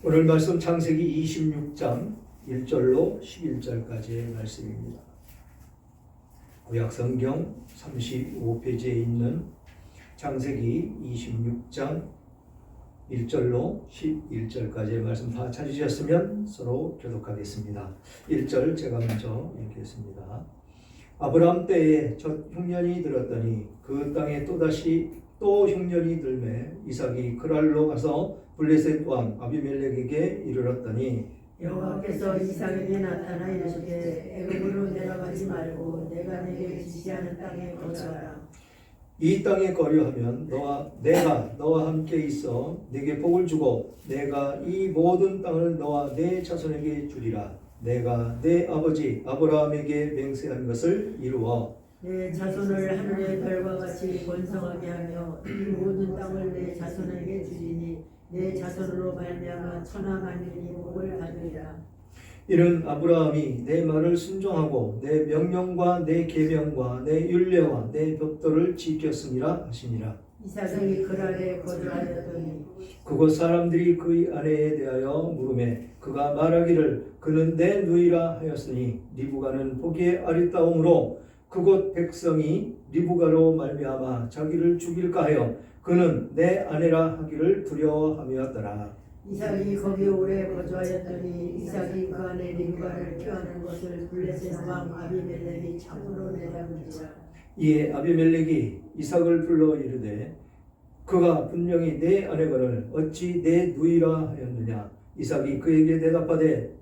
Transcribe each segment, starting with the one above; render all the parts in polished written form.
오늘 말씀 창세기 26장 1절로 11절까지의 말씀입니다. 구약성경 35페이지에 있는 창세기 26장 1절로 11절까지의 말씀 다 찾으셨으면 서로 교독하겠습니다. 1절 제가 먼저 읽겠습니다. 아브라함 때에 첫 흉년이 들었더니 그 땅에 또 흉년이 들매 이삭이 그랄로 가서 블레셋 왕 아비멜렉에게 이르렀더니 여호와께서 이삭에게 나타나 이르시되 애굽으로 내려가지 말고 내가 내게 지시하는 땅에 거주하라. 이 땅에 거류하면 내가 너와 함께 있어 네게 복을 주고 내가 이 모든 땅을 너와 네 자손에게 주리라. 내가 네 아버지 아브라함에게 맹세한 것을 이루어 내 자손을 하늘의 별과 같이 번성하게 하며 이 모든 땅을 내 자손에게 주리니 내 자손으로 말미암아 천하 만민이 복을 받으리라. 이는 아브라함이 내 말을 순종하고 내 명령과 내 계명과 내 율례와 내 법도를 지켰음이라 하시니라. 이삭이 그랄에 거주하였더니 그곳 사람들이 그의 아내에 대하여 물으매 그가 말하기를 그는 내 누이라 하였으니 리브가는 보기에 아리따움으로 그곳 백성이 리브가로 말미암아 자기를 죽일까 하여 그는 내 아내라 하기를 두려워함이었더라. 이삭이 거기 오래 거주하였더니 이삭이 그 안에 리브가를 꾀하는 것을 블레셋 왕 아비멜렉이 참으로 내다보니라. 이에 아비멜렉이 이삭을 불러 이르되 그가 분명히 내 아내거늘 어찌 내 누이라 하였느냐. 이삭이 그에게 대답하되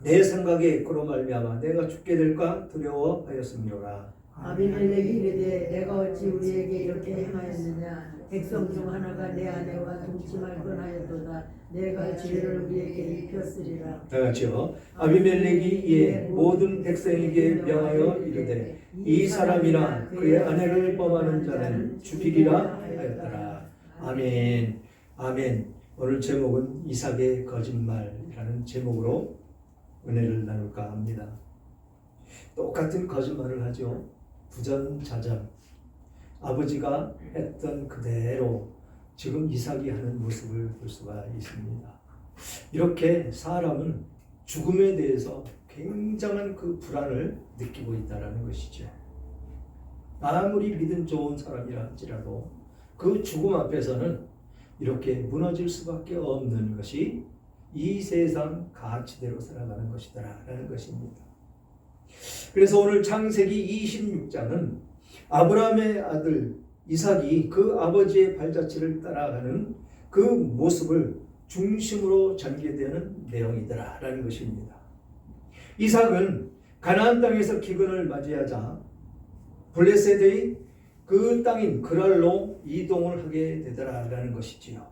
내 생각에 그로 말미암아 내가 죽게 될까 두려워하였음이로라. 아비멜렉이 이르되 내가 어찌 우리에게 이렇게 행하였느냐. 백성 중 하나가 내 아내와 동침할 뻔하였도다. 내가 죄를 우리에게 입혔으리라. 다 같이요. 아비멜렉이 이에 모든 백성에게 명하여 이르되 이 사람이나 그의 아내를 범하는 자는 죽이리라 하였더라. 아멘. 아멘. 오늘 제목은 이삭의 거짓말이라는 제목으로 은혜를 나눌까 합니다. 똑같은 거짓말을 하죠. 부전자전. 아버지가 했던 그대로 지금 이삭이 하는 모습을 볼 수가 있습니다. 이렇게 사람은 죽음에 대해서 굉장한 그 불안을 느끼고 있다는 것이죠. 아무리 믿음 좋은 사람이라 할지라도 그 죽음 앞에서는 이렇게 무너질 수밖에 없는 것이 이 세상 가치대로 살아가는 것이다라는 것입니다. 그래서 오늘 창세기 26장은 아브라함의 아들 이삭이 그 아버지의 발자취를 따라가는 그 모습을 중심으로 전개되는 내용이더라라는 것입니다. 이삭은 가나안 땅에서 기근을 맞이하자 블레셋의 그 땅인 그랄로 이동을 하게 되더라라는 것이지요.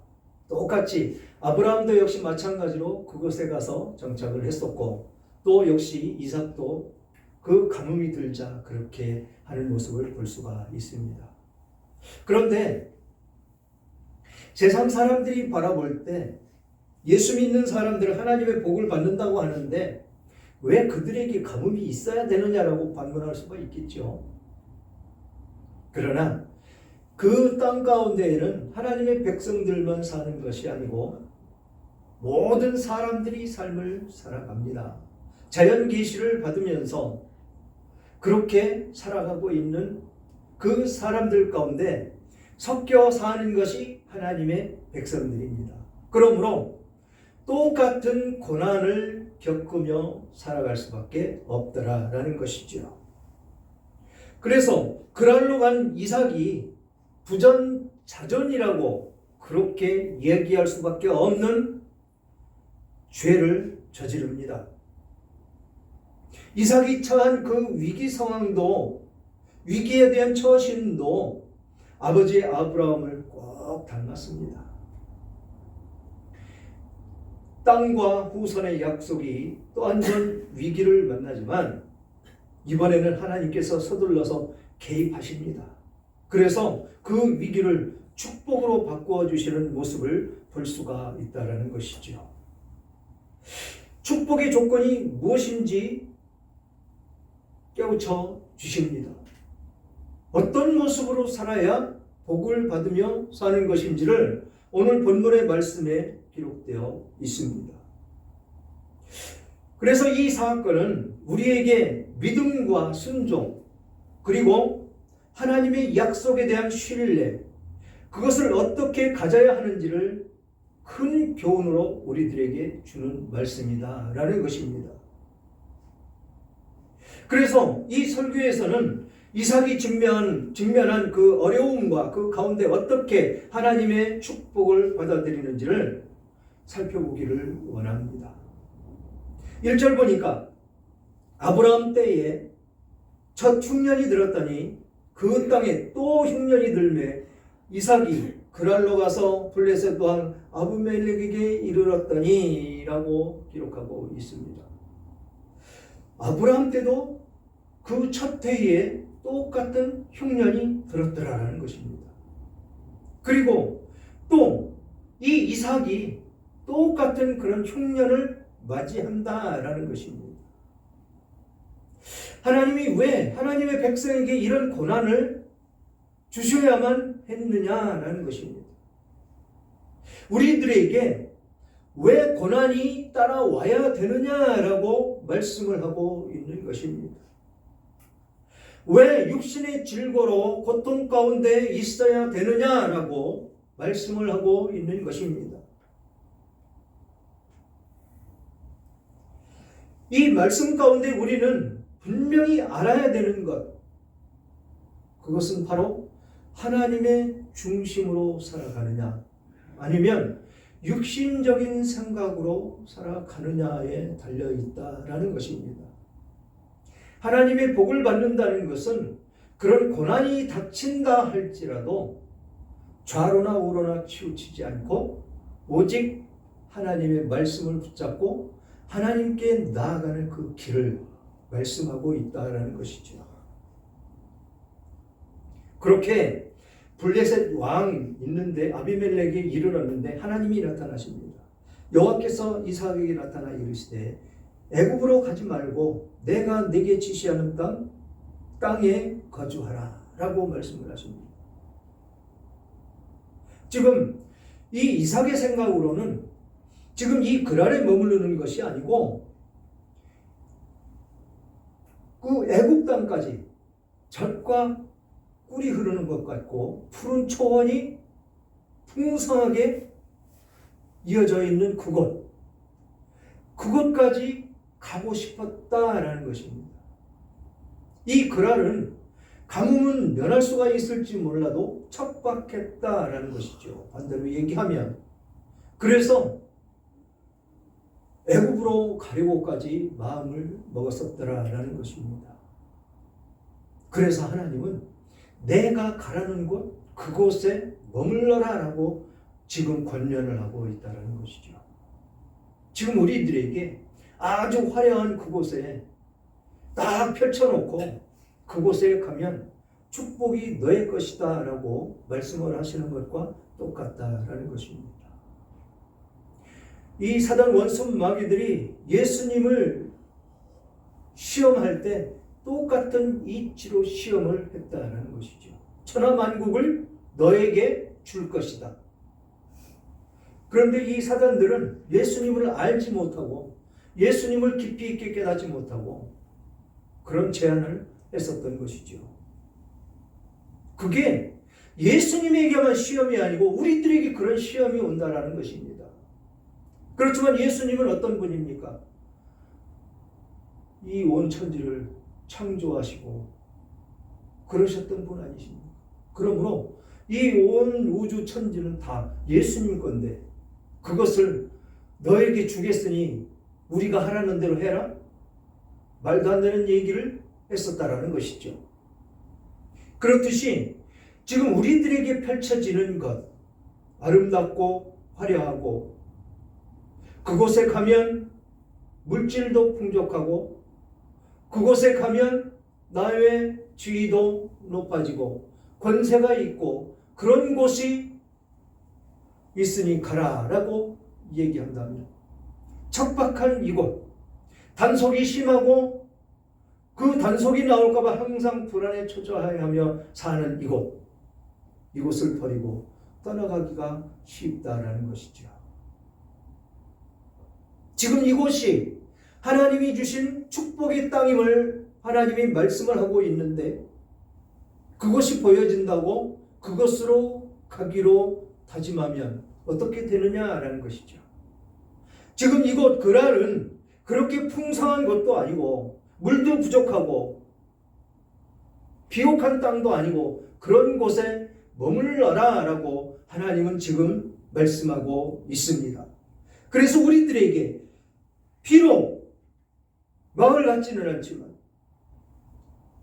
똑같이 아브라함도 역시 마찬가지로 그곳에 가서 정착을 했었고 또 역시 이삭도 그 가뭄이 들자 그렇게 하는 모습을 볼 수가 있습니다. 그런데 세상 사람들이 바라볼 때 예수 믿는 사람들은 하나님의 복을 받는다고 하는데 왜 그들에게 가뭄이 있어야 되느냐라고 반문할 수가 있겠죠. 그러나 그 땅 가운데에는 하나님의 백성들만 사는 것이 아니고 모든 사람들이 삶을 살아갑니다. 자연 계시를 받으면서 그렇게 살아가고 있는 그 사람들 가운데 섞여 사는 것이 하나님의 백성들입니다. 그러므로 똑같은 고난을 겪으며 살아갈 수밖에 없더라라는 것이죠. 그래서 그랄로 간 이삭이 부전자전이라고 그렇게 얘기할 수밖에 없는 죄를 저지릅니다. 이삭이 처한 그 위기 상황도 위기에 대한 처신도 아버지 아브라함을 꼭 닮았습니다. 땅과 후손의 약속이 또 한 번 위기를 만나지만 이번에는 하나님께서 서둘러서 개입하십니다. 그래서 그 위기를 축복으로 바꾸어 주시는 모습을 볼 수가 있다는 것이죠. 축복의 조건이 무엇인지 깨우쳐 주십니다. 어떤 모습으로 살아야 복을 받으며 사는 것인지를 오늘 본문의 말씀에 기록되어 있습니다. 그래서 이 사건은 우리에게 믿음과 순종, 그리고 하나님의 약속에 대한 신뢰, 그것을 어떻게 가져야 하는지를 큰 교훈으로 우리들에게 주는 말씀이다 라는 것입니다. 그래서 이 설교에서는 이삭이 직면한 그 어려움과 그 가운데 어떻게 하나님의 축복을 받아들이는지를 살펴보기를 원합니다. 1절 보니까 아브라함 때에 첫 흉년이 들었더니 그 땅에 또 흉년이 들매 이삭이 그랄로 가서 블레셋 왕 아비멜렉에게 이르렀더니 라고 기록하고 있습니다. 아브라함 때도 그 첫 해에 똑같은 흉년이 들었더라라는 것입니다. 그리고 또 이 이삭이 똑같은 그런 흉년을 맞이한다라는 것입니다. 하나님이 왜 하나님의 백성에게 이런 고난을 주셔야만 했느냐라는 것입니다. 우리들에게 왜 고난이 따라와야 되느냐라고 말씀을 하고 있는 것입니다. 왜 육신의 질고로 고통 가운데 있어야 되느냐라고 말씀을 하고 있는 것입니다. 이 말씀 가운데 우리는 분명히 알아야 되는 것, 그것은 바로 하나님의 중심으로 살아가느냐 아니면 육신적인 생각으로 살아가느냐에 달려있다라는 것입니다. 하나님의 복을 받는다는 것은 그런 고난이 닥친다 할지라도 좌로나 우로나 치우치지 않고 오직 하나님의 말씀을 붙잡고 하나님께 나아가는 그 길을 말씀하고 있다라는 것이죠. 그렇게 블레셋 왕 있는데 아비멜렉에 이르렀는데 하나님이 나타나십니다. 여호와께서 이삭에게 나타나 이르시되 애굽으로 가지 말고 내가 네게 지시하는 땅에 거주하라 라고 말씀을 하십니다. 지금 이 이삭의 생각으로는 지금 이 그랄에 머무르는 것이 아니고 그 애굽 땅까지 젖과 꿀이 흐르는 것 같고 푸른 초원이 풍성하게 이어져 있는 그곳까지 가고 싶었다라는 것입니다. 이 그랄은 가뭄은 면할 수가 있을지 몰라도 척박했다라는 것이죠. 반대로 얘기하면 그래서 애굽으로 가려고까지 마음을 먹었었더라라는 것입니다. 그래서 하나님은 내가 가라는 곳 그곳에 머물러라라고 지금 권면을 하고 있다는 것이죠. 지금 우리들에게 아주 화려한 그곳에 딱 펼쳐놓고 그곳에 가면 축복이 너의 것이다 라고 말씀을 하시는 것과 똑같다라는 것입니다. 이 사단 원수 마귀들이 예수님을 시험할 때 똑같은 이치로 시험을 했다는 것이죠. 천하만국을 너에게 줄 것이다. 그런데 이 사단들은 예수님을 알지 못하고 예수님을 깊이 있게 깨닫지 못하고 그런 제안을 했었던 것이죠. 그게 예수님에게만 시험이 아니고 우리들에게 그런 시험이 온다라는 것입니다. 그렇지만 예수님은 어떤 분입니까? 이 온 천지를 창조하시고 그러셨던 분 아니십니까? 그러므로 이 온 우주 천지는 다 예수님 건데 그것을 너에게 주겠으니 우리가 하라는 대로 해라? 말도 안 되는 얘기를 했었다라는 것이죠. 그렇듯이 지금 우리들에게 펼쳐지는 것, 아름답고 화려하고 그곳에 가면 물질도 풍족하고 그곳에 가면 나의 지위도 높아지고 권세가 있고 그런 곳이 있으니 가라라고 얘기한다면 척박한 이곳, 단속이 심하고 그 단속이 나올까 봐 항상 불안에 초조해하며 사는 이곳을 버리고 떠나가기가 쉽다라는 것이죠. 지금 이곳이 하나님이 주신 축복의 땅임을 하나님이 말씀을 하고 있는데 그것이 보여진다고 그것으로 가기로 다짐하면 어떻게 되느냐라는 것이죠. 지금 이곳 그랄은 그렇게 풍성한 것도 아니고 물도 부족하고 비옥한 땅도 아니고 그런 곳에 머물러라 라고 하나님은 지금 말씀하고 있습니다. 그래서 우리들에게 비록 마을 같지는 않지만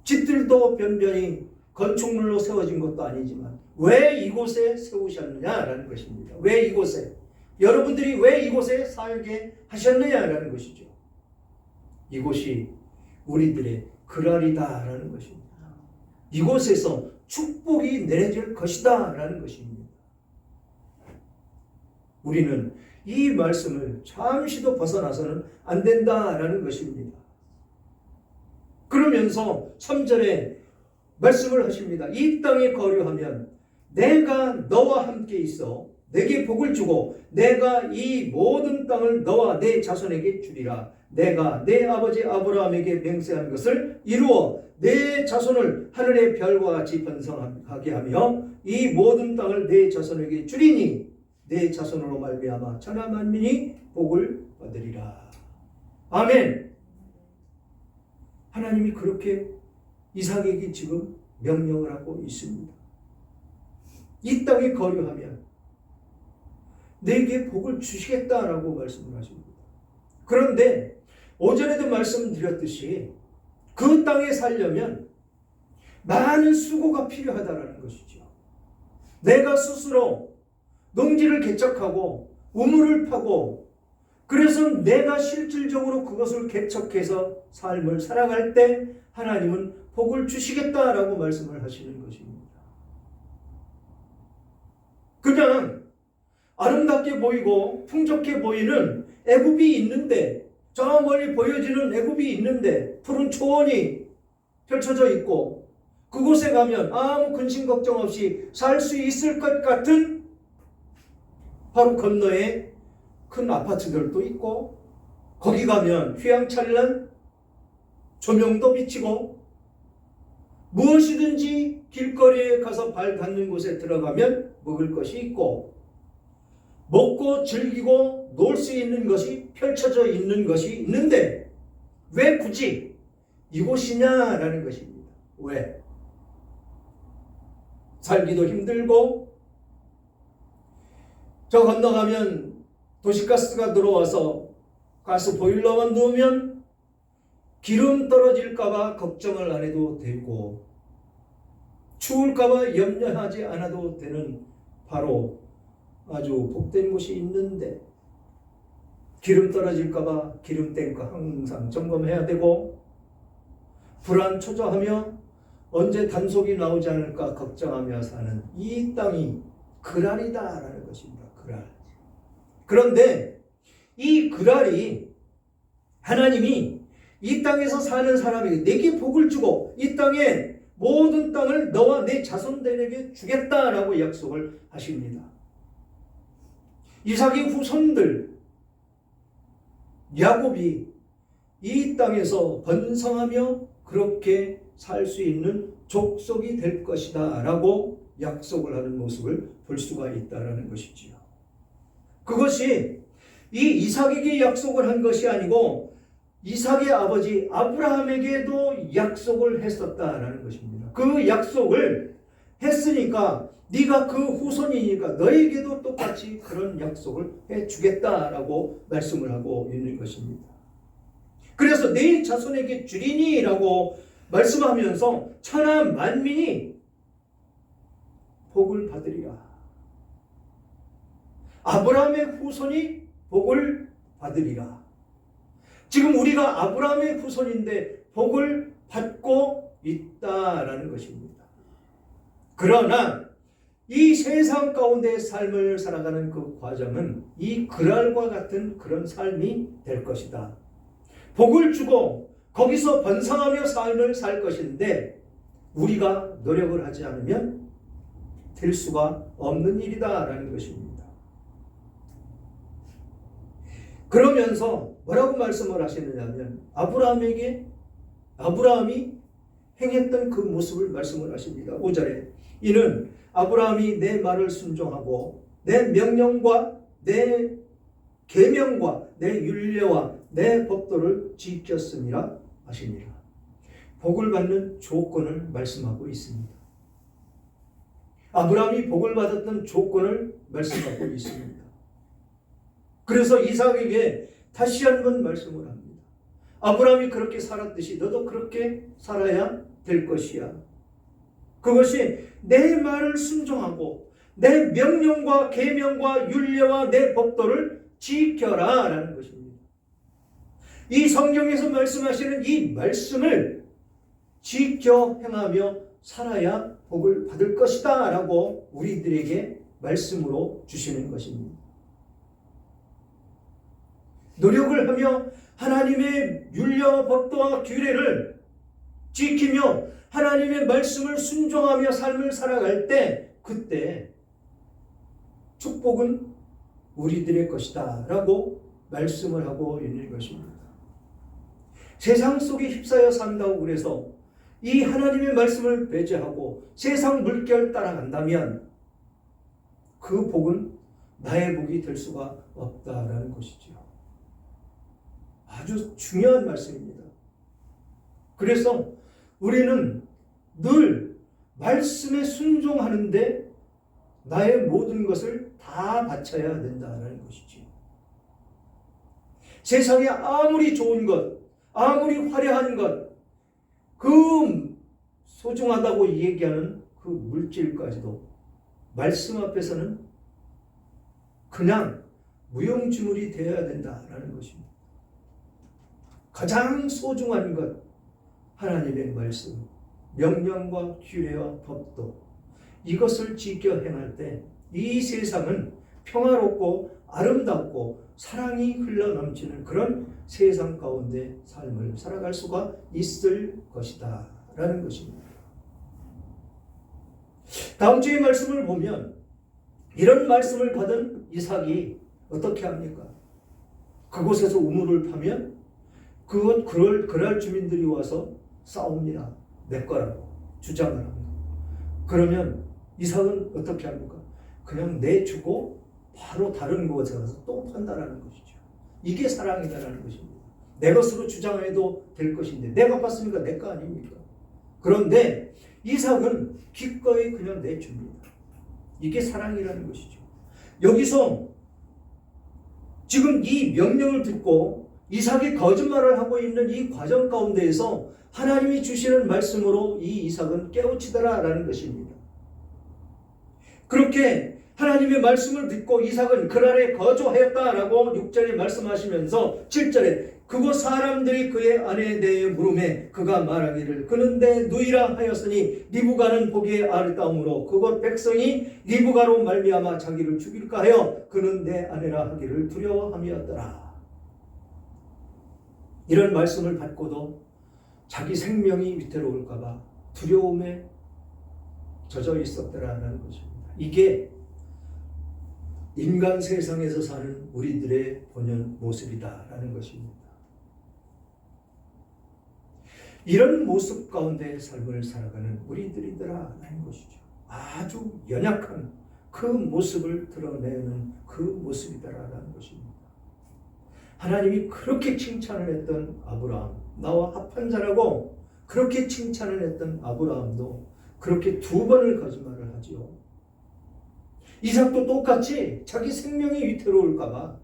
집들도 변변히 건축물로 세워진 것도 아니지만 왜 이곳에 세우셨느냐라는 것입니다. 왜 이곳에? 여러분들이 왜 이곳에 살게 하셨느냐라는 것이죠. 이곳이 우리들의 그랄이다라는 것입니다. 이곳에서 축복이 내려질 것이다 라는 것입니다. 우리는 이 말씀을 잠시도 벗어나서는 안 된다라는 것입니다. 그러면서 3절에 말씀을 하십니다. 이 땅에 거류하면 내가 너와 함께 있어 내게 복을 주고 내가 이 모든 땅을 너와 내 자손에게 주리라. 내가 내 아버지 아브라함에게 맹세한 것을 이루어 내 자손을 하늘의 별과 같이 번성하게 하며 이 모든 땅을 내 자손에게 주리니 내 자손으로 말미암아 천하 만민이 복을 받으리라. 아멘. 하나님이 그렇게 이삭에게 지금 명령을 하고 있습니다. 이 땅에 거류하면 내게 복을 주시겠다라고 말씀을 하십니다. 그런데 오전에도 말씀드렸듯이 그 땅에 살려면 많은 수고가 필요하다는 것이죠. 내가 스스로 농지를 개척하고 우물을 파고 그래서 내가 실질적으로 그것을 개척해서 삶을 살아갈 때 하나님은 복을 주시겠다라고 말씀을 하시는 것입니다. 그냥 아름답게 보이고 풍족해 보이는 애굽이 있는데 저 멀리 보여지는 애굽이 있는데 푸른 초원이 펼쳐져 있고 그곳에 가면 아무 근심 걱정 없이 살 수 있을 것 같은 바로 건너에 큰 아파트들도 있고 거기 가면 휘황찬란 조명도 비치고 무엇이든지 길거리에 가서 발 닿는 곳에 들어가면 먹을 것이 있고 먹고 즐기고 놀 수 있는 것이 펼쳐져 있는 것이 있는데 왜 굳이 이곳이냐라는 것입니다. 왜? 살기도 힘들고 저 건너가면 도시가스가 들어와서 가스 보일러만 넣으면 기름 떨어질까봐 걱정을 안 해도 되고 추울까봐 염려하지 않아도 되는 바로 아주 복된 곳이 있는데 기름 떨어질까봐 기름 탱크 항상 점검해야 되고 불안초조하며 언제 단속이 나오지 않을까 걱정하며 사는 이 땅이 그랄이다라는 것입니다. 그랄. 그런데 이 그랄이 하나님이 이 땅에서 사는 사람에게 내게 복을 주고 이 땅에 모든 땅을 너와 내 자손들에게 주겠다라고 약속을 하십니다. 이삭의 후손들 야곱이 이 땅에서 번성하며 그렇게 살 수 있는 족속이 될 것이다 라고 약속을 하는 모습을 볼 수가 있다는 것이지요. 그것이 이 이삭에게 약속을 한 것이 아니고 이삭의 아버지 아브라함에게도 약속을 했었다라는 것입니다. 그 약속을 했으니까 네가 그 후손이니까 너에게도 똑같이 그런 약속을 해주겠다라고 말씀을 하고 있는 것입니다. 그래서 내 자손에게 주리니라고 말씀하면서 천하 만민이 복을 받으리라. 아브라함의 후손이 복을 받으리라. 지금 우리가 아브라함의 후손인데 복을 받고 있다라는 것입니다. 그러나 이 세상 가운데 삶을 살아가는 그 과정은 이 그랄과 같은 그런 삶이 될 것이다. 복을 주고 거기서 번성하며 삶을 살 것인데 우리가 노력을 하지 않으면 될 수가 없는 일이다라는 것입니다. 그러면서 뭐라고 말씀을 하시느냐면 아브라함이 행했던 그 모습을 말씀을 하십니다. 5절에 이는 아브라함이 내 말을 순종하고 내 명령과 내 계명과 내 율례와 내 법도를 지켰음이라 하시니라. 복을 받는 조건을 말씀하고 있습니다. 아브라함이 복을 받았던 조건을 말씀하고 있습니다. 그래서 이삭에게 다시 한번 말씀을 합니다. 아브라함이 그렇게 살았듯이 너도 그렇게 살아야 될 것이야. 그것이 내 말을 순종하고 내 명령과 계명과 율례와 내 법도를 지켜라 라는 것입니다. 이 성경에서 말씀하시는 이 말씀을 지켜 행하며 살아야 복을 받을 것이다 라고 우리들에게 말씀으로 주시는 것입니다. 노력을 하며 하나님의 율례와 법도와 규례를 지키며 하나님의 말씀을 순종하며 삶을 살아갈 때 그때 축복은 우리들의 것이다 라고 말씀을 하고 있는 것입니다. 세상 속에 휩싸여 산다고 그래서 이 하나님의 말씀을 배제하고 세상 물결 따라간다면 그 복은 나의 복이 될 수가 없다라는 것이죠. 아주 중요한 말씀입니다. 그래서 우리는 늘 말씀에 순종하는데 나의 모든 것을 다 바쳐야 된다는 것이죠. 세상에 아무리 좋은 것, 아무리 화려한 것, 그 소중하다고 얘기하는 그 물질까지도 말씀 앞에서는 그냥 무용지물이 되어야 된다는 것입니다. 가장 소중한 것, 하나님의 말씀, 명령과 규례와 법도, 이것을 지켜 행할 때 이 세상은 평화롭고 아름답고 사랑이 흘러넘치는 그런 세상 가운데 삶을 살아갈 수가 있을 것이다 라는 것입니다. 다음 주의 말씀을 보면 이런 말씀을 받은 이삭이 어떻게 합니까? 그곳에서 우물을 파면 그럴 주민들이 와서 싸웁니다. 내 거라고 주장을 합니다. 그러면 이삭은 어떻게 합니까? 그냥 내주고 바로 다른 곳에 가서 또 판다라는 것이죠. 이게 사랑이다라는 것입니다. 내 것으로 주장해도 될 것인데 내가 봤으니까 내 거 아닙니까? 그런데 이삭은 기꺼이 그냥 내줍니다. 이게 사랑이라는 것이죠. 여기서 지금 이 명령을 듣고 이삭이 거짓말을 하고 있는 이 과정 가운데에서 하나님이 주시는 말씀으로 이 이삭은 깨우치더라라는 것입니다. 그렇게 하나님의 말씀을 듣고 이삭은 그날에 거주하였다라고 6절에 말씀하시면서 7절에 그곳 사람들이 그의 아내에 대해 물으매 그가 말하기를 그는 내 누이라 하였으니 리브가는 보기에 아름다움으로 그곳 백성이 리브가로 말미암아 자기를 죽일까 하여 그는 내 아내라 하기를 두려워함이었더라. 이런 말씀을 받고도 자기 생명이 위태로울까 봐 두려움에 젖어 있었더라는 것입니다. 이게 인간 세상에서 사는 우리들의 본연 모습이다라는 것입니다. 이런 모습 가운데 삶을 살아가는 우리들이더라라는 것이죠. 아주 연약한 그 모습을 드러내는 그 모습이다라는 것입니다. 하나님이 그렇게 칭찬을 했던 아브라함, 나와 합한 자라고 그렇게 칭찬을 했던 아브라함도 그렇게 2번을 거짓말을 하지요. 이삭도 똑같이 자기 생명이 위태로울까 봐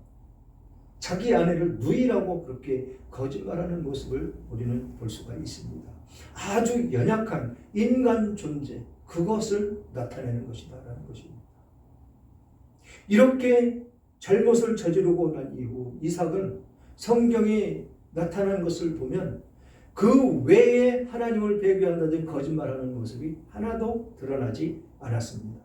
자기 아내를 누이라고 그렇게 거짓말하는 모습을 우리는 볼 수가 있습니다. 아주 연약한 인간 존재, 그것을 나타내는 것이다라는 것입니다. 이렇게 잘못을 저지르고 난 이후 이삭은 성경에 나타난 것을 보면 그 외에 하나님을 배교한다든지 거짓말하는 모습이 하나도 드러나지 않았습니다.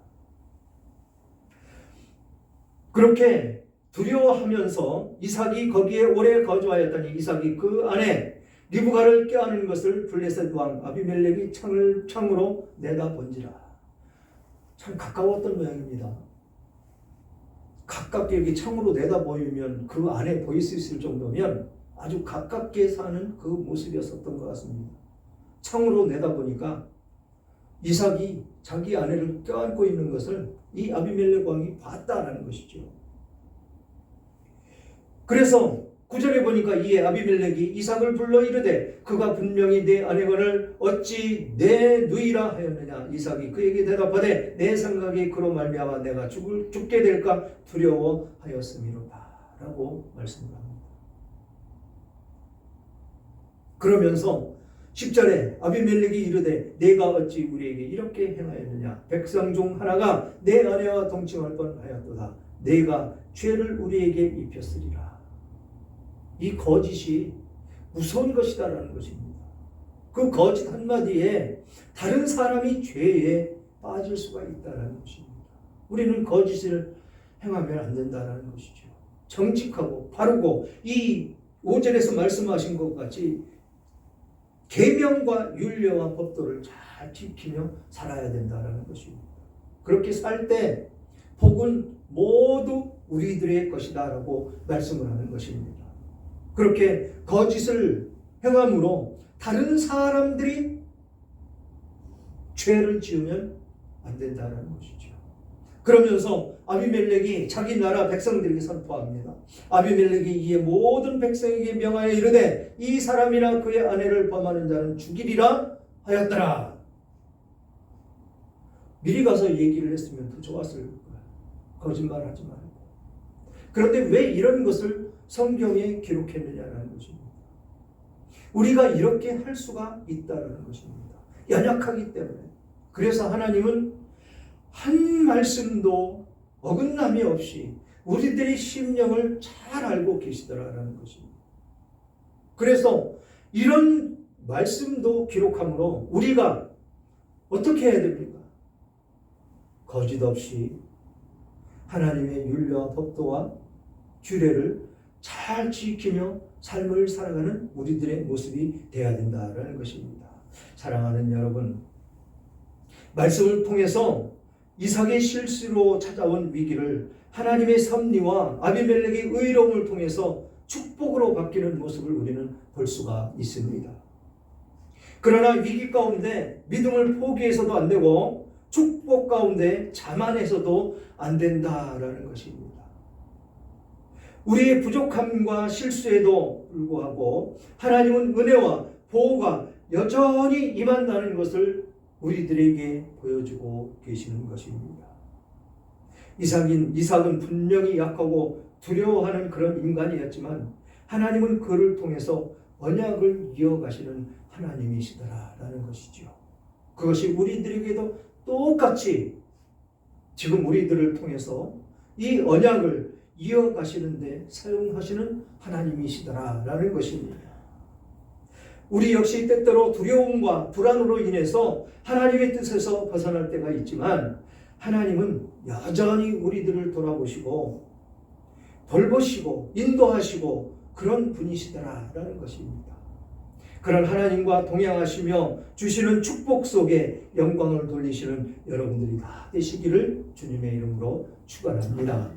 그렇게 두려워하면서 이삭이 거기에 오래 거주하였더니 이삭이 그 안에 리브가를 껴안은 것을 블레셋 왕 아비멜렉이 창으로 내다본지라. 참 가까웠던 모양입니다. 가깝게 이렇게 창으로 내다보이면 그 안에 보일 수 있을 정도면 아주 가깝게 사는 그 모습이었었던 것 같습니다. 창으로 내다보니까 이삭이 자기 아내를 껴안고 있는 것을 이 아비멜렉 왕이 봤다라는 것이죠. 그래서 9절에 보니까 이에 아비멜렉이 이삭을 불러 이르되 그가 분명히 내 아내건을 어찌 내 누이라 하였느냐. 이삭이 그에게 대답하되 내 생각이 그로 말미암아 내가 죽게 될까 두려워하였음이로다 라고 말씀을 합니다. 그러면서 10절에 아비멜렉이 이르되 내가 어찌 우리에게 이렇게 행하였느냐. 백성 중 하나가 내 아내와 동침할 뻔하였도다. 내가 죄를 우리에게 입혔으리라. 이 거짓이 무서운 것이다라는 것입니다. 그 거짓 한마디에 다른 사람이 죄에 빠질 수가 있다라는 것입니다. 우리는 거짓을 행하면 안 된다라는 것이죠. 정직하고 바르고 이 5절에서 말씀하신 것 같이 계명과 율례와 법도를 잘 지키며 살아야 된다라는 것입니다. 그렇게 살 때 복은 모두 우리들의 것이다라고 말씀을 하는 것입니다. 그렇게 거짓을 행함으로 다른 사람들이 죄를 지으면 안 된다는 것이죠. 그러면서 아비멜렉이 자기 나라 백성들에게 선포합니다. 아비멜렉이 이에 모든 백성에게 명하여 이르되 이 사람이나 그의 아내를 범하는 자는 죽이리라 하였더라. 미리 가서 얘기를 했으면 더 좋았을 거야. 거짓말하지 말고. 그런데 왜 이런 것을 성경에 기록했느냐라는 것입니다. 우리가 이렇게 할 수가 있다는 것입니다. 연약하기 때문에. 그래서 하나님은 한 말씀도 어긋남이 없이 우리들의 심령을 잘 알고 계시더라라는 것입니다. 그래서 이런 말씀도 기록함으로 우리가 어떻게 해야 됩니까? 거짓 없이 하나님의 율례와 법도와 규례를 잘 지키며 삶을 살아가는 우리들의 모습이 되어야 된다라는 것입니다. 사랑하는 여러분, 말씀을 통해서 이삭의 실수로 찾아온 위기를 하나님의 섭리와 아비멜렉의 의로움을 통해서 축복으로 바뀌는 모습을 우리는 볼 수가 있습니다. 그러나 위기 가운데 믿음을 포기해서도 안 되고 축복 가운데 자만해서도 안 된다라는 것입니다. 우리의 부족함과 실수에도 불구하고 하나님은 은혜와 보호가 여전히 임한다는 것을 우리들에게 보여주고 계시는 것입니다. 이삭은 분명히 약하고 두려워하는 그런 인간이었지만 하나님은 그를 통해서 언약을 이어가시는 하나님이시더라라는 것이죠. 그것이 우리들에게도 똑같이 지금 우리들을 통해서 이 언약을 이어가시는데 사용하시는 하나님이시더라라는 것입니다. 우리 역시 때때로 두려움과 불안으로 인해서 하나님의 뜻에서 벗어날 때가 있지만 하나님은 여전히 우리들을 돌아보시고 돌보시고 인도하시고 그런 분이시더라라는 것입니다. 그런 하나님과 동행하시며 주시는 축복 속에 영광을 돌리시는 여러분들이 다 되시기를 주님의 이름으로 축원합니다.